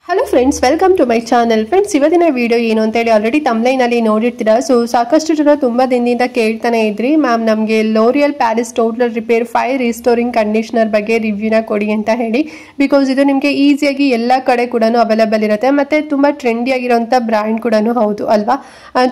Hello friends, welcome to my channel. Friends, ಇವತ್ತಿನ video ಏನು ಅಂತೇಳಿ ಆಲ್ರೆಡಿ ತಮ್ಲೈನಲ್ಲಿ ನೋಡಿರ್ತೀರಾ. ಸೊ ಸಾಕಷ್ಟು ಜನ ತುಂಬ ದಿನದಿಂದ ಕೇಳ್ತಾನೆ ಇದ್ರಿ, ಮ್ಯಾಮ್ ನಮಗೆ L'Oreal Paris total repair 5 restoring conditioner ಬಗ್ಗೆ ರಿವ್ಯೂನ ಕೊಡಿ ಅಂತ ಹೇಳಿ. ಬಿಕಾಸ್ ಇದು ನಿಮಗೆ ಈಸಿಯಾಗಿ ಎಲ್ಲ ಕಡೆ ಕೂಡ ಅವೈಲೇಬಲ್ ಇರುತ್ತೆ, ಮತ್ತು ತುಂಬ ಟ್ರೆಂಡಿ ಆಗಿರೋಂಥ ಬ್ರ್ಯಾಂಡ್ ಕೂಡ ಹೌದು ಅಲ್ವಾ.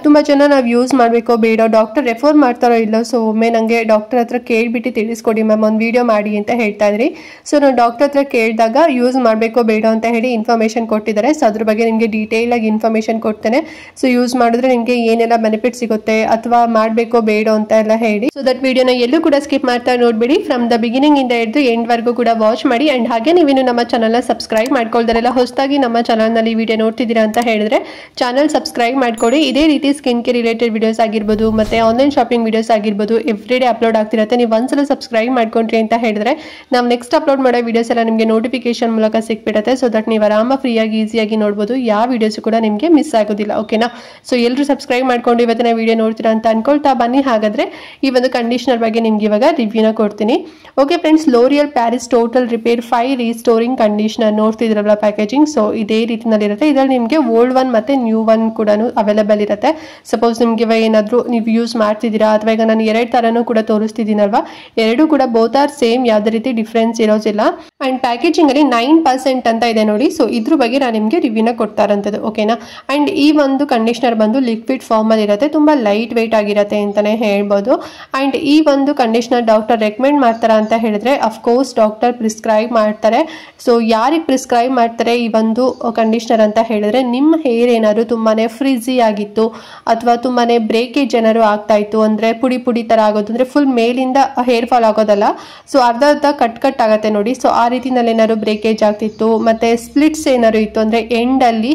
ತುಂಬ ಜನ ನಾವು ಯೂಸ್ ಮಾಡಬೇಕೋ ಬೇಡ, ಡಾಕ್ಟರ್ ರೆಫರ್ ಮಾಡ್ತಾರೋ ಇಲ್ಲೋ, ಸೊ ಒಮ್ಮೆ ನನಗೆ ಡಾಕ್ಟರ್ ಹತ್ರ ಕೇಳಿಬಿಟ್ಟು ತಿಳಿಸ್ಕೊಡಿ ಮ್ಯಾಮ್, ಒಂದು ವಿಡಿಯೋ ಮಾಡಿ ಅಂತ ಹೇಳ್ತಾ ಇದ್ರಿ. ಸೊ ನಾನು ಡಾಕ್ಟರ್ ಹತ್ರ ಕೇಳಿದಾಗ ಯೂಸ್ ಮಾಡಬೇಕೋ ಬೇಡ ಅಂತ ಹೇಳಿ ಇನ್ಫಾರ್ಮೇಷನ್ ಕೊಟ್ಟಿದ್ದಾರೆ. ಸೊ ಅದ್ರ ಬಗ್ಗೆ ನಿಮಗೆ ಡೀಟೇಲ್ ಆಗಿ ಇನ್ಫಾರ್ಮೇಶನ್ ಕೊಡ್ತೇನೆ. ಸೊ ಯೂಸ್ ಮಾಡಿದ್ರೆ ನಿಮಗೆ ಏನೆಲ್ಲ ಬೆನಿಫಿಟ್ ಸಿಗುತ್ತೆ ಅಥವಾ ಮಾಡಬೇಕೋ ಬೇಡ ಅಂತ ಎಲ್ಲ ಹೇಳಿ. ಸೊ ದಟ್ ವಿಡಿಯೋನ ಎಲ್ಲೂ ಕೂಡ ಸ್ಕಿಪ್ ಮಾಡ್ತಾ ನೋಡ್ಬಿಡಿ. ಫ್ರಮ್ ದ ಬಿಗಿನಿಂಗ್ ಇಂದ ಹಿಡಿದು ಎಂಡ್ ವರ್ಗೂ ಕೂಡ ವಾಚ್ ಮಾಡಿ. ಅಂಡ್ ಹಾಗೆ ನೀವೇನು ನಮ್ಮ ಚಾನಲ್ನ ಸಬ್ಸ್ಕ್ರೈಬ್ ಮಾಡ್ಕೊಳ್ದಾರೆಲ್ಲ ಹೊಸದಾಗಿ ನಮ್ಮ ಚಾನಲ್ನಲ್ಲಿ ವಿಡಿಯೋ ನೋಡ್ತಿದ್ದೀರಾ ಅಂತ ಹೇಳಿದ್ರೆ ಚಾನಲ್ ಸಬ್ಸ್ಕ್ರೈಬ್ ಮಾಡ್ಕೊಳ್ಳಿ. ಇದೇ ರೀತಿ ಸ್ಕಿನ್ ಕೇರ್ ರಿಲೇಟೆಡ್ ವಿಡಿಯೋಸ್ ಆಗಿರ್ಬೋದು, ಮತ್ತೆ ಆನ್ಲೈನ್ ಶಾಪಿಂಗ್ ವಿಡಿಯೋಸ್ ಆಗಿರ್ಬೋದು, ಎವ್ರಿ ಡೇ ಅಪ್ಲೋಡ್ ಆಗ್ತಿರುತ್ತೆ. ನೀವು ಒಂದ್ಸಲ ಸಬ್ಸ್ಕ್ರೈಬ್ ಮಾಡ್ಕೊಂಡ್ರಿ ಅಂತ ಹೇಳಿದ್ರೆ ನಾವು ನೆಕ್ಸ್ಟ್ ಅಪ್ಲೋಡ್ ಮಾಡೋ ವಿಡಿಯೋಸ್ ಎಲ್ಲ ನಿಮಗೆ ನೋಟಿಫಿಕೇಶನ್ ಮೂಲಕ ಸಿಕ್ಬಿಡುತ್ತೆ. ಸೊ ದಟ್ ನೀವು ಆರಾಮ ಫ್ರೀಯಾಗಿ ಈಸಿಯಾಗಿ ನೋಡ್ಬೋದು, ಯಾವ ವಿಡಿಯೋಸ್ ಕೂಡ ನಿಮಗೆ ಮಿಸ್ ಆಗೋದಿಲ್ಲ. ಓಕೆನಾ. ಸೊ ಎಲ್ಲರೂ ಸಬ್ಸ್ಕ್ರೈಬ್ ಮಾಡ್ಕೊಂಡು ಇವತ್ತಿನ ವಿಡಿಯೋ ನೋಡ್ತೀರಾ ಅಂತ ಅನ್ಕೊಳ್ತಾ ಬನ್ನಿ. ಹಾಗಾದ್ರೆ ಈ ಒಂದು ಕಂಡೀಷನರ್ ಬಗ್ಗೆ ನಿಮ್ಗೆ ಇವಾಗ ರಿವ್ಯೂನ ಕೊಡ್ತೀನಿ. Okay friends, L'Oreal Paris total repair 5 restoring conditioner ನೋಡ್ತಿದ್ರಲ್ಲ ಪ್ಯಾಕೇಜಿಂಗ್. ಸೊ ಇದೇ ರೀತಿನಲ್ಲಿ ಇರುತ್ತೆ. ಇದರಲ್ಲಿ ನಿಮಗೆ ಓಲ್ಡ್ ಒನ್ ಮತ್ತೆ ನ್ಯೂ ಒನ್ ಕೂಡ ಅವೈಲೇಬಲ್ ಇರುತ್ತೆ. ಸಪೋಸ್ ನಿಮ್ಗೆ ಇವಾಗ ಏನಾದರೂ ನೀವು ಯೂಸ್ ಮಾಡ್ತಿದ್ದೀರಾ, ಅಥವಾ ಈಗ ನಾನು 2 ತರನೂ ಕೂಡ ತೋರಿಸ್ತಿದ್ದೀನಲ್ವಾ, ಎರಡು ಕೂಡ ಬೋತ್ ಆರ್ ಸೇಮ್, ಯಾವುದೇ ರೀತಿ ಡಿಫ್ರೆನ್ಸ್ ಇರೋದಿಲ್ಲ. ಅಂಡ್ ಪ್ಯಾಕೇಜಿಂಗ್ ಅಲ್ಲಿ 9% ಅಂತ ಇದೆ ನೋಡಿ. ಸೊ ಇದ್ರ ಬಗ್ಗೆ ನಾನು ನಿಮಗೆ ರಿವ್ಯೂನ ಕೊಡ್ತಾರಂಥದ್ದು. ಓಕೆನಾ. ಅಂಡ್ ಈ ಒಂದು ಕಂಡೀಷನರ್ ಬಂದು ಲಿಕ್ವಿಡ್ ಫಾರ್ಮ್ ಅಲ್ಲಿ ಇರುತ್ತೆ, ತುಂಬಾ ಲೈಟ್ ವೆಯ್ಟ್ ಆಗಿರುತ್ತೆ ಅಂತಾನೆ ಹೇಳ್ಬೋದು. ಅಂಡ್ ಈ ಒಂದು ಕಂಡೀಷನರ್ ಡಾಕ್ಟರ್ ರೆಕಮೆಂಡ್ ಮಾಡ್ತಾರಾ ಅಂತ ಹೇಳಿದ್ರೆ ಅಫ್ಕೋರ್ಸ್ ಡಾಕ್ಟರ್ ಪ್ರಿಸ್ಕ್ರೈಬ್ ಮಾಡ್ತಾರೆ. ಸೊ ಯಾರಿಗೆ ಪ್ರಿಸ್ಕ್ರೈಬ್ ಮಾಡ್ತಾರೆ ಈ ಒಂದು ಕಂಡೀಷನರ್ ಅಂತ ಹೇಳಿದ್ರೆ, ನಿಮ್ಮ ಹೇರ್ ಏನಾದ್ರು ತುಂಬಾನೇ ಫ್ರಿಜಿ ಆಗಿತ್ತು ಅಥವಾ ತುಂಬಾನೇ ಬ್ರೇಕೇಜ್ ಏನಾದ್ರು ಆಗ್ತಾ ಇತ್ತು ಅಂದ್ರೆ ಪುಡಿ ಪುಡಿ ತರ ಆಗೋದು, ಅಂದ್ರೆ ಫುಲ್ ಮೇಲಿಂದ ಹೇರ್ ಫಾಲ್ ಆಗೋದಲ್ಲ, ಸೊ ಅರ್ಧ ಕಟ್ ಆಗತ್ತೆ ನೋಡಿ. ಸೊ ಆ ರೀತಿನಲ್ಲಿ ಏನಾದ್ರು ಬ್ರೇಕೇಜ್ ಆಗ್ತಿತ್ತು, ಮತ್ತೆ ಸ್ಪ್ಲಿಟ್ಸ್ ಏನಾದ್ರು ಇತ್ತು ಅಂದ್ರೆ ಎಂಡ್ ಅಲ್ಲಿ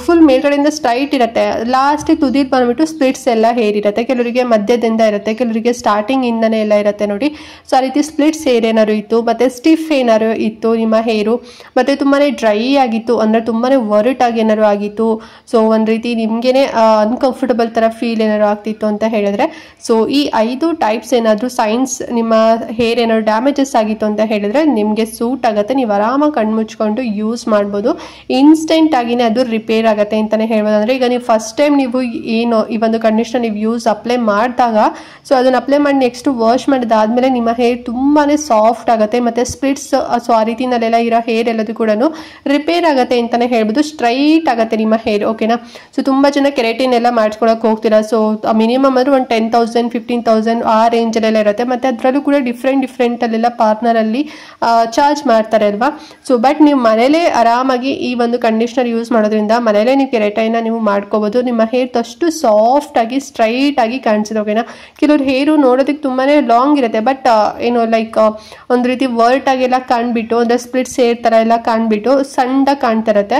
ಫುಲ್ ಮೇಲ್ಗಡೆಯಿಂದ ಸ್ಟ್ರೈಟ್ ಇರುತ್ತೆ, ಲಾಸ್ಟ್ ತುದಿ ಬಂದ್ಬಿಟ್ಟು ಸ್ಪ್ಲಿಟ್ಸ್ ಎಲ್ಲ ಹೇರ್ ಇರುತ್ತೆ. ಕೆಲವರಿಗೆ ಮಧ್ಯದಿಂದ ಇರುತ್ತೆ, ಕೆಲವರಿಗೆ ಸ್ಟಾರ್ಟಿಂಗ್ ಇಂದನೇ ಎಲ್ಲ ಇರುತ್ತೆ ನೋಡಿ. ಸೊ ಆ ರೀತಿ ಸ್ಪ್ಲಿಟ್ಸ್ ಹೇರ್ ಏನಾದ್ರು ಇತ್ತು, ಮತ್ತೆ ಸ್ಟಿಫ್ ಏನಾದ್ರು ಇತ್ತು ನಿಮ್ಮ ಹೇರು, ಮತ್ತೆ ತುಂಬಾನೇ ಡ್ರೈ ಆಗಿತ್ತು ಅಂದ್ರೆ ತುಂಬಾನೇ ಒರಟಾಗಿ ಏನಾದ್ರು ಆಗಿತ್ತು, ಸೊ ಒಂದ್ ರೀತಿ ನಿಮ್ಗೆನೆ ಅನ್ಕಂಫರ್ಟಬಲ್ ತರ ಫೀಲ್ ಏನಾದ್ರು ಆಗ್ತಿತ್ತು ಅಂತ ಹೇಳಿದ್ರೆ, ಸೊ ಈ 5 ಟೈಪ್ಸ್ ಏನಾದ್ರು ಸೈನ್ಸ್ ನಿಮ್ಮ ಹೇರ್ ಏನಾದ್ರು ಡ್ಯಾಮೇಜಸ್ ಆಗಿತ್ತು ಅಂತ ಹೇಳಿದ್ರೆ ನಿಮ್ಗೆ ಸೂಟ್ ಆಗುತ್ತೆ. ನೀವು ಆರಾಮಾಗಿ ಕಣ್ಮುಚ್ಕೊಂಡು ಯೂಸ್ ಮಾಡ್ಬೋದು. ಇನ್ಸ್ಟೆಂಟ್ ಆಗಿನೇ ಅದು ರಿಪೇರ್ ಆಗುತ್ತೆ ಅಂತಾನೆ ಹೇಳ್ಬೋದು. ಅಂದ್ರೆ ಈಗ ನೀವು ಫಸ್ಟ್ ಟೈಮ್ ನೀವು ಏನು ಈ ಒಂದು ಕಂಡೀಷನರ್ ನೀವು ಯೂಸ್ ಅಪ್ಲೈ ಮಾಡಿದಾಗ, ಸೊ ಅದನ್ನ ಅಪ್ಲೈ ಮಾಡಿ ನೆಕ್ಸ್ಟ್ ವಾಶ್ ಮಾಡಿದಾದ್ಮೇಲೆ ನಿಮ್ಮ ಹೇರ್ ತುಂಬಾನೇ ಸಾಫ್ಟ್ ಆಗುತ್ತೆ, ಮತ್ತೆ ಸ್ಪ್ಲಿಟ್ಸ್ ಸೊ ಆ ರೀತಿನಲ್ಲೆಲ್ಲ ಇರೋ ಹೇರ್ ಎಲ್ಲದೂ ಕೂಡ ರಿಪೇರ್ ಆಗುತ್ತೆ ಅಂತಾನೆ ಹೇಳ್ಬೋದು. ಸ್ಟ್ರೈಟ್ ಆಗುತ್ತೆ ನಿಮ್ಮ ಹೇರ್. ಓಕೆನಾ. ಸೊ ತುಂಬಾ ಜನ ಕೆರಾಟಿನ್ ಎಲ್ಲ ಮಾಡ್ಕೊಳಕ್ ಹೋಗ್ತೀರಾ. ಸೊ ಮಿನಿಮಮ್ ಅಂದ್ರೆ ಒಂದು 10,000 15,000 ಆ ರೇಂಜ್ ಅಲ್ಲೆಲ್ಲ ಇರುತ್ತೆ. ಮತ್ತೆ ಅದರಲ್ಲೂ ಕೂಡ ಡಿಫ್ರೆಂಟ್ ಅಲ್ಲೆಲ್ಲ ಪಾರ್ಟ್ನರ್ ಅಲ್ಲಿ ಚಾರ್ಜ್ ಮಾಡ್ತಾರೆ ಅಲ್ವಾ. ಸೊ ಬಟ್ ನೀವು ಮನೇಲೆ ಆರಾಮಾಗಿ ಈ ಒಂದು ಕಂಡೀಷನರ್ ಯೂಸ್ ಮಾಡೋದ್ರಿಂದ ಮನೇಲೆ ನೀವು ಕೆರಾಟಿನ್ ನೀವು ಮಾಡ್ಕೋಬಹುದು. ನಿಮ್ಮ ಹೇರ್ ಅಷ್ಟು ಸಾಫ್ಟ್ ಆಗಿ ಸ್ಟ್ರೈಟ್ ಆಗಿ ಕಾಣಿಸುತ್ತೆ. ಓಕೆನಾ. ಕೆಲವ್ರ ಹೇರು ನೋಡೋದಕ್ಕೆ ತುಂಬಾನೇ ಲಾಂಗ್ ಇರುತ್ತೆ, ಬಟ್ ಏನು ಲೈಕ್ ಒಂದ್ ರೀತಿ ವರ್ಟ್ ಆಗೆಲ್ಲ ಕಾಣ್ಬಿಟ್ಟು ಅಂದ್ರೆ ಸ್ಪ್ಲಿಟ್ಸ್ ಹೇರ್ ತರ ಎಲ್ಲ ಕಾಣ್ಬಿಟ್ಟು ಸಣ್ಣದಾಗಿ ಕಾಣ್ತಾ ಇರುತ್ತೆ.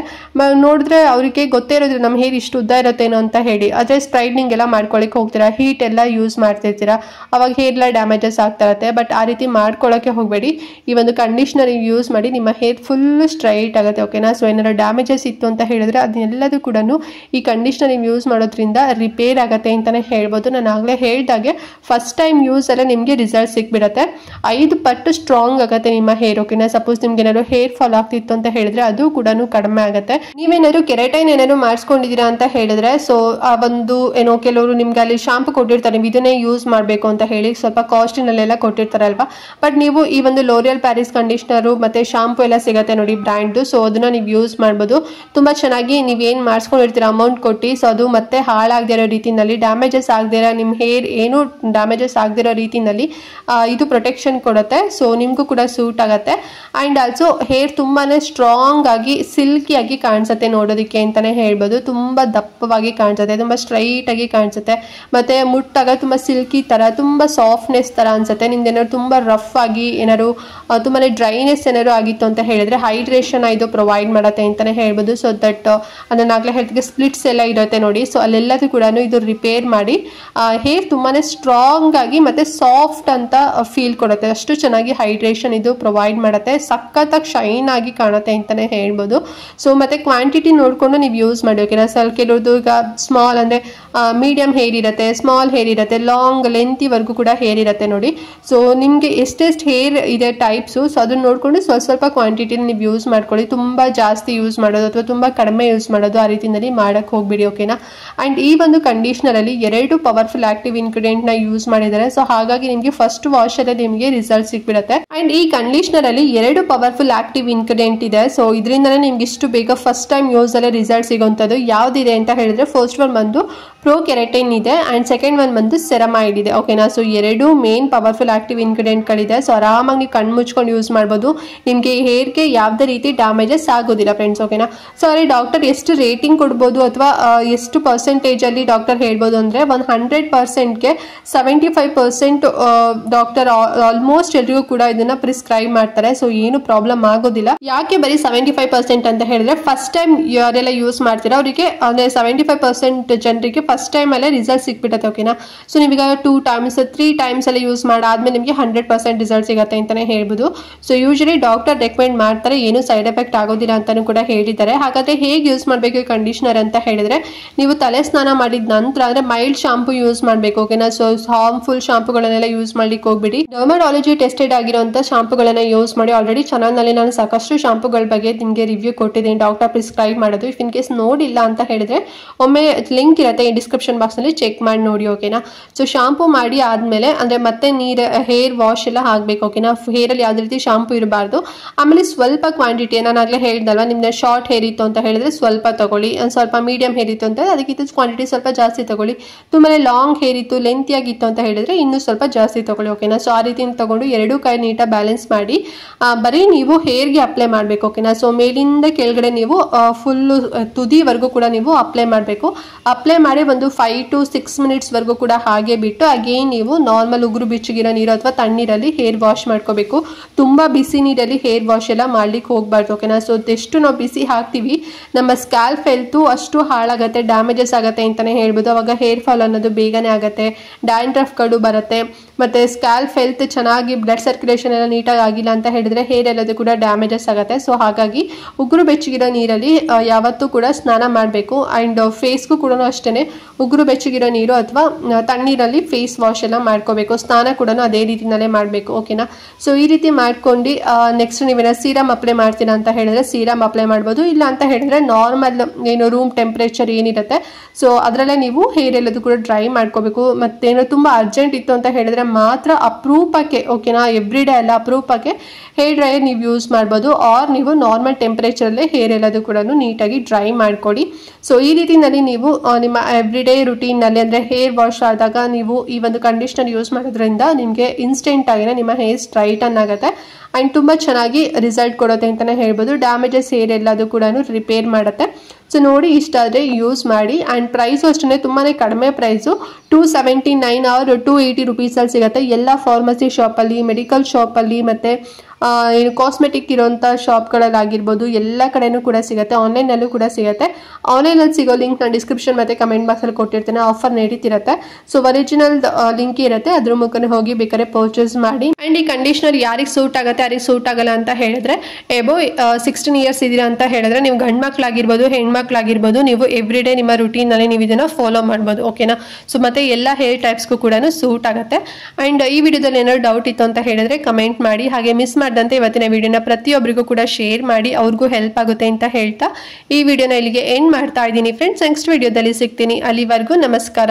ನೋಡಿದ್ರೆ ಅವ್ರಿಗೆ ಗೊತ್ತೇ ಇರೋದಿಲ್ಲ ನಮ್ಮ ಹೇರ್ ಇಷ್ಟು ಉದ್ದ ಇರುತ್ತೇನೋ ಅಂತ ಹೇಳಿ. ಆದ್ರೆ ಸ್ಟ್ರೈಟ್ನಿಂಗ್ ಎಲ್ಲ ಮಾಡ್ಕೊಳಕ್ಕೆ ಹೋಗ್ತೀರಾ, ಹೀಟ್ ಎಲ್ಲ ಯೂಸ್ ಮಾಡ್ತಿರ್ತೀರಾ, ಅವಾಗ ಹೇರ್ ಎಲ್ಲ ಡ್ಯಾಮೇಜಸ್ ಆಗ್ತಾ ಇರುತ್ತೆ. ಬಟ್ ಆ ರೀತಿ ಮಾಡ್ಕೊಳಕ್ಕೆ ಹೋಗಬೇಡಿ. ಈ ಒಂದು ಕಂಡೀಷನರ್ ಯೂಸ್ ಮಾಡಿ ನಿಮ್ಮ ಹೇರ್ ಫುಲ್ ಸ್ಟ್ರೈಟ್ ಆಗುತ್ತೆ. ಓಕೆನಾ. ಸೊ ಏನಾದ್ರು ಡ್ಯಾಮೇಜಸ್ ಇತ್ತು ಅಂತ ಹೇಳಿದ್ರೆ ಅದನ್ನೆಲ್ಲದೂ ಕೂಡ ಈ ಕಂಡೀಷನರ್ ಯೂಸ್ ಮಾಡೋದ್ರಿಂದ ರಿಪೇರ್ ಆಗುತ್ತೆ ಅಂತಾನೆ ಹೇಳ್ಬೋದು. ನಾನು ಆಗ್ಲೇ ಹೇಳ್ದಾಗೆ ಫಸ್ಟ್ ಟೈಮ್ ಯೂಸ್ ಅಲ್ಲೇ ನಿಮಗೆ ರಿಸಲ್ಟ್ ಸಿಕ್ಬಿಡುತ್ತೆ. 5 ಪಟ್ಟು ಸ್ಟ್ರಾಂಗ್ ಆಗುತ್ತೆ ನಿಮ್ಮ ಹೇರ್. ಓಕೆನಾ. ಸಪೋಸ್ ನಿಮ್ಗೆ ಏನಾದ್ರು ಹೇರ್ ಫಾಲ್ ಆಗ್ತಿತ್ತು ಅಂತ ಹೇಳಿದ್ರೆ ಅದು ಕೂಡ ಕಡಿಮೆ ಆಗುತ್ತೆ. ನೀವೇನಾದ್ರು ಕೆರಾಟಿನ್ ಏನಾದ್ರು ಮಾಡಿಸ್ಕೊಂಡಿದ್ದೀರಾ ಅಂತ ಹೇಳಿದ್ರೆ, ಸೊ ಆ ಒಂದು ಏನೋ ಕೆಲವರು ನಿಮ್ಗೆ ಅಲ್ಲಿ ಶಾಂಪು ಕೊಟ್ಟಿರ್ತಾರೆ, ನೀವು ಇದನ್ನೇ ಯೂಸ್ ಮಾಡಬೇಕು ಅಂತ ಹೇಳಿ ಸ್ವಲ್ಪ ಕಾಸ್ಟಿನಲ್ಲೆಲ್ಲ ಕೊಟ್ಟಿರ್ತಾರಲ್ವಾ. ಬಟ್ ನೀವು ಈ ಒಂದು ಲೋರಿಯಲ್ ಪ್ಯಾರಿಸ್ ಕಂಡೀಷನರು ಮತ್ತೆ ಶಾಂಪು ಎಲ್ಲ ಸಿಗುತ್ತೆ ನೋಡಿ ಬ್ರ್ಯಾಂಡ್. ಸೊ ಅದನ್ನ ನೀವು ಯೂಸ್ ಮಾಡ್ಬೋದು. ತುಂಬಾ ಚೆನ್ನಾಗಿ ನೀವೇನ್ ಮಾಡಿಸ್ಕೊಂಡಿರ್ತೀರ ಅಮೌಂಟ್ ಕೊಟ್ಟು, ಸೊ ಅದು ಮತ್ತೆ ಹಾಳಾಗದಿರೋ ರೀತಿನಲ್ಲಿ, ಡ್ಯಾಮೇಜಸ್ ಆಗದಿರೋ ನಿಮ್ಮ ಹೇರ್ ಏನು ಡ್ಯಾಮೇಜಸ್ ಆಗದಿರೋ ರೀತಿನಲ್ಲಿ ಇದು ಪ್ರೊಟೆಕ್ಷನ್ ಕೊಡುತ್ತೆ. ಸೊ ನಿಮ್ಗೂ ಕೂಡ ಸೂಟ್ ಆಗುತ್ತೆ. ಅಂಡ್ ಆಲ್ಸೋ ಹೇರ್ ತುಂಬಾನೇ ಸ್ಟ್ರಾಂಗ್ ಆಗಿ ಸಿಲ್ಕಿ ಆಗಿ ಕಾಣಿಸುತ್ತೆ ನೋಡೋದಕ್ಕೆ ಅಂತಾನೆ ಹೇಳ್ಬೋದು. ತುಂಬಾ ದಪ್ಪವಾಗಿ ಕಾಣಿಸುತ್ತೆ, ತುಂಬಾ ಸ್ಟ್ರೈಟ್ ಆಗಿ ಕಾಣಿಸುತ್ತೆ, ಮತ್ತೆ ಮುಟ್ಟಾಗ ತುಂಬಾ ಸಿಲ್ಕಿ ತರ, ತುಂಬಾ ಸಾಫ್ಟ್ನೆಸ್ ತರ ಅನ್ಸುತ್ತೆ. ನಿಮ್ದು ಏನಾದ್ರು ತುಂಬಾ ರಫ್ ಆಗಿ ಏನಾದ್ರು ತುಂಬಾನೇ ಡ್ರೈನೆಸ್ ಏನಾದ್ರು ಆಗಿತ್ತು ಅಂತ ಹೇಳಿದ್ರೆ ಹೈಡ್ರೇಷನ್ ಇದು ಪ್ರೊವೈಡ್ ಮಾಡುತ್ತೆ ಅಂತಾನೆ ಹೇಳ್ಬೋದು. ಸೊ ದಟ್ ಅದನ್ನ ಆಗ್ಲೇ ಹೇಳ್ತಿಗೆ ಸ್ಪ್ಲಿಟ್ಸ್ ಎಲ್ಲ ಇರುತ್ತೆ ನೋಡಿ. ಸೊ ಅಲ್ಲೆಲ್ಲದೂ ಕೂಡ ಇದು ರಿಪೇರ್ ಮಾಡಿ ಹೇರ್ ತುಂಬಾನೇ ಸ್ಟ್ರಾಂಗ್ ಆಗಿ ಮತ್ತೆ ಸಾಫ್ಟ್ ಅಂತ ಫೀಲ್ ಕೊಡುತ್ತೆ. ಅಷ್ಟು ಚೆನ್ನಾಗಿ ಹೈಡ್ರೇಷನ್ ಇದು ಪ್ರೊವೈಡ್ ಮಾಡುತ್ತೆ. ಸಖತ್ತಾಗಿ ಶೈನ್ ಆಗಿ ಕಾಣುತ್ತೆ ಅಂತಾನೆ ಹೇಳ್ಬೋದು. ಸೊ ಮತ್ತೆ ಕ್ವಾಂಟಿಟಿ ನೋಡ್ಕೊಂಡು ನೀವು ಯೂಸ್ ಮಾಡಿ. ಓಕೆನಾ. ಸ್ವಲ್ಪ ಕೆಲವ್ರದ್ದು ಈಗ ಸ್ಮಾಲ್ ಅಂದ್ರೆ ಮೀಡಿಯಂ ಹೇರ್ ಇರುತ್ತೆ, ಸ್ಮಾಲ್ ಹೇರ್ ಇರುತ್ತೆ, ಲಾಂಗ್ ಲೆಂತಿವರೆಗೂ ಕೂಡ ಹೇರ್ ಇರುತ್ತೆ ನೋಡಿ. ಸೊ ನಿಮ್ಗೆ ಎಷ್ಟೆಷ್ಟು ಹೇರ್ ಇದೆ ಟೈಪ್ಸು, ಸೊ ಅದನ್ನ ನೋಡ್ಕೊಂಡು ಸ್ವಲ್ಪ ಕ್ವಾಂಟಿಟಿ ನೀವು ಯೂಸ್ ಮಾಡ್ಕೊಳ್ಳಿ. ತುಂಬಾ ಜಾಸ್ತಿ ಯೂಸ್ ಮಾಡೋದು ಅಥವಾ ತುಂಬ ಕಡಿಮೆ ಯೂಸ್ ಮಾಡೋದು ಆ ರೀತಿಯಲ್ಲಿ ಮಾಡಕ್ಕೆ ಹೋಗ್ಬಿಡಿ ಓಕೆನಾ. ಆ್ಯಂಡ್ ಈ ಒಂದು ಕಂಡೀಷ್ನರಲ್ಲಿ 2 ಪವರ್ಫುಲ್ ಆಕ್ಟಿವ್ ಇಂಗ್ರೀಡಿಯೆಂಟ್ನ ಯೂಸ್ ಮಾಡಿದ್ದಾರೆ. ಸೊ ಹಾಗಾಗಿ ನಿಮಗೆ ಫಸ್ಟ್ ವಾಶಲ್ಲೇ ನಿಮಗೆ ರಿಸಲ್ಟ್ ಸಿಕ್ಬಿಡುತ್ತೆ. ಆ್ಯಂಡ್ ಈ ಕಂಡೀಷ್ನರಲ್ಲಿ 2 ಪವರ್ಫುಲ್ ಆಕ್ಟಿವ್ ಇಂಗ್ರೀಡಿಯೆಂಟ್ ಇದೆ. ಸೊ ಇದರಿಂದನೇ ನಿಮ್ಗೆ ಇಷ್ಟು ಬೇಗ ಫಸ್ಟ್ ಟೈಮ್ ಯೂಸಲ್ಲೇ ರಿಸಲ್ಟ್ ಸಿಗೋಂಥದ್ದು. ಯಾವುದಿದೆ ಅಂತ ಹೇಳಿದ್ರೆ ಫಸ್ಟ್ ಒನ್ ಬಂದು ಪ್ರೋ ಕೆರಾಟಿನ್ ಇದೆ ಆ್ಯಂಡ್ ಸೆಕೆಂಡ್ ಒನ್ ಬಂದು ಸೆರಮೈಡ್ ಇದೆ ಓಕೆನಾ. ಸೊ 2 ಮೇನ್ ಪವರ್ಫುಲ್ ಆಕ್ಟಿವ್ ಇಂಗ್ರೀಡಿಯೆಂಟ್ಗಳಿದೆ. ಸೊ ಆರಾಮಾಗಿ ನೀವು ಕಣ್ಣು ಮುಚ್ಕೊಂಡು ಯೂಸ್ ಮಾಡ್ಬೋದು. ನಿಮಗೆ ಹೇರ್ಗೆ ಯಾವುದೇ ರೀತಿ ಡ್ಯಾಮೇಜಸ್ ಆಗೋದಿಲ್ಲ ಫ್ರೆಂಡ್ಸ್ ಓಕೆನಾ. ಸೊ ಅಲ್ಲಿ ಡಾಕ್ಟರ್ ಎಷ್ಟು ರೇಟಿಂಗ್ ಕೊಡ್ಬೋದು ಅಥವಾ ಎಷ್ಟು ಪರ್ಸೆಂಟೇಜಲ್ಲಿ ಡಾಕ್ಟರ್ ಹೇಳ್ಬೋದು ಅಂದರೆ 100%ಗೆ 75% ಡಾಕ್ಟರ್ ಆಲ್ಮೋಸ್ಟ್ ಎಲ್ರಿಗೂ ಕೂಡ ಇದನ್ನ ಪ್ರಿಸ್ಕ್ರೈಬ್ ಮಾಡ್ತಾರೆ. ಸೊ ಏನು ಪ್ರಾಬ್ಲಮ್ ಆಗೋದಿಲ್ಲ. ಯಾಕೆ ಬರೀ 75% ಅಂತ ಹೇಳಿದ್ರೆ ಫಸ್ಟ್ ಟೈಮ್ ಯಾರೆಲ್ಲ ಯೂಸ್ ಮಾಡ್ತೀರಾ ಅವರಿಗೆ ಅಂದರೆ 75% ಜನರಿಗೆ ಫಸ್ಟ್ ಟೈಮ್ ಅಲ್ಲೇ ರಿಸಲ್ಟ್ ಸಿಕ್ಬಿಟ್ಟೆ ಓಕೆನಾ. ಸೊ ನೀವೀಗ 2 times 3 times ಎಲ್ಲ ಯೂಸ್ ಮಾಡಾದ್ಮೇಲೆ ನಿಮಗೆ 100% ರಿಸಲ್ಟ್ ಸಿಗುತ್ತೆ ಅಂತಾನೆ ಹೇಳ್ಬೋದು. ಸೊ ಯೂಶಲಿ ಡಾಕ್ಟರ್ ರೆಕಮೆಂಡ್ ಮಾಡ್ತಾರೆ, ಏನು ಸೈಡ್ ಎಫೆಕ್ಟ್ ಆಗೋದಿಲ್ಲ ಅಂತಾನೂ ಕೂಡ ಹೇಳಿದ್ದಾರೆ. ಹಾಗಾದ್ರೆ ಹೇಗೆ ಯೂಸ್ ಮಾಡಬೇಕು ಕಂಡೀಷನರ್ ಅಂತ ಹೇಳಿದ್ರೆ ನೀವು ತಲೆ ಸ್ನಾನ ಮಾಡಿದ ನಂತರ ಅಂದ್ರೆ ಮೈಲ್ಡ್ ಶಾಂಪೂ ಯೂಸ್ ಮಾಡಬೇಕು ಓಕೆನಾ. ಸೊ ಹಾರ್ಮ್ಫುಲ್ ಶಾಂಪೂಗಳನ್ನೆಲ್ಲ ಯೂಸ್ ಮಾಡ್ಲಿಕ್ಕೆ ಹೋಗ್ಬಿಡಿ. ಡರ್ಮಟಾಲಜಿ ಟೆಸ್ಟೆಡ್ ಆಗಿರುವಂತ ಶಾಂಪೂಗಳನ್ನ ಯೂಸ್ ಮಾಡಿ. ಆಲ್ರೆಡಿ ಚಾನಲ್ನಲ್ಲಿ ನಾನು ಸಾಕಷ್ಟು ಶಾಂಪೂಗಳ ಬಗ್ಗೆ ನಿಮಗೆ ರಿವ್ಯೂ ಕೊಟ್ಟಿದ್ದೀನಿ, ಡಾಕ್ಟರ್ ಪ್ರಿಸ್ಕ್ರೈಬ್ ಮಾಡೋದು. ಇಫ್ ಇನ್ ಕೇಸ್ ನೋಡಿಲ್ಲ ಅಂತ ಹೇಳಿದ್ರೆ ಒಮ್ಮೆ ಲಿಂಕ್ ಇರುತ್ತೆ ಈ ಡಿಸ್ಕ್ರಿಪ್ಷನ್ ಬಾಕ್ಸ್ ನಲ್ಲಿ, ಚೆಕ್ ಮಾಡಿ ನೋಡಿ ಓಕೆನಾ. ಸೊ ಶಾಂಪೂ ಮಾಡಿ ಆದ್ಮೇಲೆ ಅಂದ್ರೆ ಮತ್ತೆ ನೀರು ಹೇರ್ ವಾಶ್ ಎಲ್ಲ ಹಾಕ್ಬೇಕು ಓಕೆನಾ. ಹೇರ್ ಅಲ್ಲಿ ಯಾವುದೇ ರೀತಿ ಶಾಂಪೂ ಇರಬಾರ್ದು. ಆಮೇಲೆ ಸ್ವಲ್ಪ ಕ್ವಾಂಟಿಟಿ ನಾನು ಆಗ್ಲೇ ಹೇಳಿದಲ್ವಾ, ನಿಮ್ಗೆ ಶಾರ್ಟ್ ಹೇರ್ ಇತ್ತು ಅಂತ ಹೇಳಿದ್ರೆ ಸ್ವಲ್ಪ ತಗೊಳ್ಳಿ, ಸ್ವಲ್ಪ ಮೀಡಿಯಂ ಹೇರ್ ಇತ್ತು ಅಂತ ಅದಕ್ಕಿಂತ ಕ್ವಾಂಟಿಟಿ ಸ್ವಲ್ಪ ಜಾಸ್ತಿ ತಗೊಳ್ಳಿ. ತುಂಬಾ ಲಾಂಗ್ ಹೇರ್ ಇತ್ತು ಲೆಂತಿ ಆಗಿತ್ತು ಅಂತ ಹೇಳಿದ್ರೆ ಇನ್ನೂ ಸ್ವಲ್ಪ ಜಾಸ್ತಿ ತಗೊಳ್ಳಿ ಓಕೆನಾ. ಸೊ ಆ ರೀತಿ ತಗೊಂಡು 2 ಕೈ ನೀಟಾಗಿ ಬ್ಯಾಲೆನ್ಸ್ ಮಾಡಿ ಬರೀ ನೀವು ಹೇರ್ಗೆ ಅಪ್ಲೈ ಮಾಡಬೇಕು ಓಕೆನಾ. ಸೊ ಮೇಲಿಂದ ಕೆಳಗಡೆ ನೀವು ಫುಲ್ ತುದಿವರೆಗೂ ಕೂಡ ನೀವು ಅಪ್ಲೈ ಮಾಡಬೇಕು. ಅಪ್ಲೈ ಮಾಡಿ ಒಂದು 5 to 6 minutes ವರೆಗೂ ಕೂಡ ಹಾಗೆ ಬಿಟ್ಟು ಅಗೇನ್ ನೀವು ನಾರ್ಮಲ್ ಉಗುರು ಬೆಚ್ಚಗಿರೋ ನೀರು ಅಥವಾ ತಣ್ಣೀರಲ್ಲಿ ಹೇರ್ ವಾಶ್ ಮಾಡ್ಕೋಬೇಕು. ತುಂಬಾ ಬಿಸಿ ನೀರಲ್ಲಿ ಹೇರ್ ವಾಶ್ ಎಲ್ಲ ಮಾಡ್ಲಿಕ್ಕೆ ಹೋಗ್ಬಾರ್ದು ಓಕೆನಾ. ಸೊ ಎಷ್ಟು ನಾವು ಬಿಸಿ ಹಾಕ್ತೀವಿ ನಮ್ಮ ಸ್ಕ್ಯಾಲ್ಪ್ ಹೆಲ್ತು ಅಷ್ಟು ಹಾಳಾಗತ್ತೆ, ಡ್ಯಾಮೇಜಸ್ ಆಗುತ್ತೆ ಅಂತಾನೆ ಹೇಳ್ಬೋದು. ಅವಾಗ ಹೇರ್ ಫಾಲ್ ಅನ್ನೋದು ಬೇಗನೆ ಆಗುತ್ತೆ, ಡ್ಯಾಂಡ್ರಫ್ಗಳು ಬರುತ್ತೆ, ಮತ್ತೆ ಸ್ಕ್ಯಾಲ್ಪ್ ಹೆಲ್ತ್ ಚೆನ್ನಾಗಿ ಬ್ಲಡ್ ಸರ್ಕ್ಯುಲೇಷನ್ ಎಲ್ಲ ನೀಟಾಗಿ ಆಗಿಲ್ಲ ಅಂತ ಹೇಳಿದ್ರೆ ಹೇರ್ ಎಲ್ಲದೂ ಕೂಡ ಡ್ಯಾಮೇಜಸ್ ಆಗುತ್ತೆ. ಸೊ ಹಾಗಾಗಿ ಉಗುರು ಬೆಚ್ಚಗಿರೋ ನೀರಲ್ಲಿ ಯಾವತ್ತೂ ಕೂಡ ಸ್ನಾನ ಮಾಡಬೇಕು. ಆ್ಯಂಡ್ ಫೇಸ್ಗೂ ಕೂಡ ಅಷ್ಟೇ ಉಗುರು ಬೆಚ್ಚಗಿರೋ ನೀರು ಅಥವಾ ತಣ್ಣೀರಲ್ಲಿ ಫೇಸ್ ವಾಶ್ ಎಲ್ಲ ಮಾಡ್ಕೋಬೇಕು. ಸ್ನಾನ ಕೂಡ ಅದೇ ರೀತಿನಲ್ಲೇ ಮಾಡಬೇಕು ಓಕೆನಾ. ಸೊ ಈ ರೀತಿ ಮಾಡ್ಕೊಂಡು ನೆಕ್ಸ್ಟ್ ನೀವೇನ ಸೀರಮ್ ಅಪ್ಲೈ ಮಾಡ್ತೀರಾ ಅಂತ ಹೇಳಿದ್ರೆ ಸೀರಮ್ ಅಪ್ಲೈ ಮಾಡ್ಬೋದು. ಇಲ್ಲ ಅಂತ ಹೇಳಿದ್ರೆ ನಾರ್ಮಲ್ ಏನು ರೂಮ್ ಟೆಂಪ್ರೇಚರ್ ಏನಿರುತ್ತೆ ಸೊ ಅದರಲ್ಲೇ ನೀವು ಹೇರ್ ಎಲ್ಲದೂ ಕೂಡ ಡ್ರೈ ಮಾಡ್ಕೋಬೇಕು. ಮತ್ತೇನೋ ತುಂಬ ಅರ್ಜೆಂಟ್ ಇತ್ತು ಅಂತ ಹೇಳಿದ್ರೆ ಮಾತ್ರ ಅಪರೂಪಕ್ಕೆ ಓಕೆನಾ, ಎವ್ರಿ ಡೇ ಅಲ್ಲ ಅಪರೂಪಕ್ಕೆ ಹೇರ್ ಡ್ರೈಯರ್ ನೀವು ಯೂಸ್ ಮಾಡ್ಬೋದು. ಆರ್ ನೀವು ನಾರ್ಮಲ್ ಟೆಂಪ್ರೇಚರಲ್ಲೇ ಹೇರ್ ಎಲ್ಲದೂ ಕೂಡ ನೀಟಾಗಿ ಡ್ರೈ ಮಾಡ್ಕೊಡಿ. ಸೊ ಈ ರೀತಿನಲ್ಲಿ ನೀವು ನಿಮ್ಮ ಎವ್ರಿ ಡೇ ರುಟೀನ್ನಲ್ಲಿ ಅಂದರೆ ಹೇರ್ ವಾಶ್ ಆದಾಗ ನೀವು ಈ ಒಂದು ಕಂಡೀಷ್ನರ್ ಯೂಸ್ ಮಾಡೋದ್ರಿಂದ ನಿಮಗೆ ಇನ್ಸ್ಟೆಂಟ್ ಆಗಿನೇ ನಿಮ್ಮ ಹೇರ್ ಸ್ಟ್ರೈಟನ್ ಆಗುತ್ತೆ ಆ್ಯಂಡ್ ತುಂಬ ಚೆನ್ನಾಗಿ ರಿಸಲ್ಟ್ ಕೊಡುತ್ತೆ ಅಂತಲೇ ಹೇಳ್ಬೋದು. ಡ್ಯಾಮೇಜಸ್ ಹೇರ್ ಎಲ್ಲದೂ ಕೂಡ ರಿಪೇರ್ ಮಾಡುತ್ತೆ. ಸೊ ನೋಡಿ ಇಷ್ಟ ಆದರೆ ಯೂಸ್ ಮಾಡಿ. ಆ್ಯಂಡ್ ಪ್ರೈಸು ಅಷ್ಟೇ ತುಂಬಾ ಕಡಿಮೆ ಪ್ರೈಸು, 279 or 280 rupees ಸಿಗುತ್ತೆ ಎಲ್ಲ ಫಾರ್ಮಸಿ ಶಾಪಲ್ಲಿ, ಮೆಡಿಕಲ್ ಶಾಪಲ್ಲಿ, ಮತ್ತು ಏನು ಕಾಸ್ಮೆಟಿಕ್ ಇರೋಂಥ ಶಾಪ್ಗಳಲ್ಲಾಗಿರ್ಬೋದು ಎಲ್ಲ ಕಡೆನೂ ಕೂಡ ಸಿಗುತ್ತೆ. ಆನ್ಲೈನಲ್ಲೂ ಕೂಡ ಸಿಗುತ್ತೆ. ಆನ್ಲೈನಲ್ಲಿ ಸಿಗೋ ಲಿಂಕ್ ನಾನು ಡಿಸ್ಕ್ರಿಪ್ಷನ್ ಮತ್ತು ಕಮೆಂಟ್ ಬಾಕ್ಸಲ್ಲಿ ಕೊಟ್ಟಿರ್ತೇನೆ. ಆಫರ್ ನಡೀತಿರುತ್ತೆ. ಸೊ ಒರಿಜಿನಲ್ ಲಿಂಕ್ ಇರುತ್ತೆ, ಅದ್ರ ಮುಖಾನೆ ಹೋಗಿ ಬೇಕಾದ್ರೆ ಪರ್ಚೇಸ್ ಮಾಡಿ. ಆ್ಯಂಡ್ ಈ ಕಂಡೀಷ್ನರ್ ಯಾರಿಗೆ ಸೂಟ್ ಆಗುತ್ತೆ ಯಾರಿಗೆ ಸೂಟ್ ಆಗಲ್ಲ ಅಂತ ಹೇಳಿದ್ರೆ ಎಬೋ 16 years ಇದೀರಾ ಅಂತ ಹೇಳಿದ್ರೆ ನೀವು ಗಂಡು ಮಕ್ಕಳಾಗಿರ್ಬೋದು ಹೆಣ್ಮಕ್ಳಾಗಿರ್ಬೋದು ನೀವು ಎವ್ರಿ ಡೇ ನಿಮ್ಮ ರುಟೀನಲ್ಲಿ ನೀವು ಇದನ್ನು ಫಾಲೋ ಮಾಡ್ಬೋದು ಓಕೆನಾ. ಸೊ ಮತ್ತೆ ಎಲ್ಲ ಹೇರ್ ಟೈಪ್ಸ್ಗೂ ಕೂಡ ಸೂಟ್ ಆಗುತ್ತೆ. ಆ್ಯಂಡ್ ಈ ವಿಡಿಯೋದಲ್ಲಿ ಏನಾದ್ರು ಡೌಟ್ ಇತ್ತು ಅಂತ ಹೇಳಿದ್ರೆ ಕಮೆಂಟ್ ಮಾಡಿ. ಹಾಗೆ ಮಿಸ್ ಮಾಡಿದಂತೆ ಇವತ್ತಿನ ವಿಡಿಯೋನ ಪ್ರತಿಯೊಬ್ಬರಿಗೂ ಕೂಡ ಶೇರ್ ಮಾಡಿ, ಅವ್ರಿಗೂ ಹೆಲ್ಪ್ ಆಗುತ್ತೆ ಅಂತ ಹೇಳ್ತಾ ಈ ವಿಡಿಯೋನ ಇಲ್ಲಿಗೆ ಎಂಡ್ ಮಾಡ್ತಾ ಇದ್ದೀನಿ ಫ್ರೆಂಡ್ಸ್. ನೆಕ್ಸ್ಟ್ ವಿಡಿಯೋದಲ್ಲಿ ಸಿಗ್ತೀನಿ. ಅಲ್ಲಿವರೆಗೂ ನಮಸ್ಕಾರ.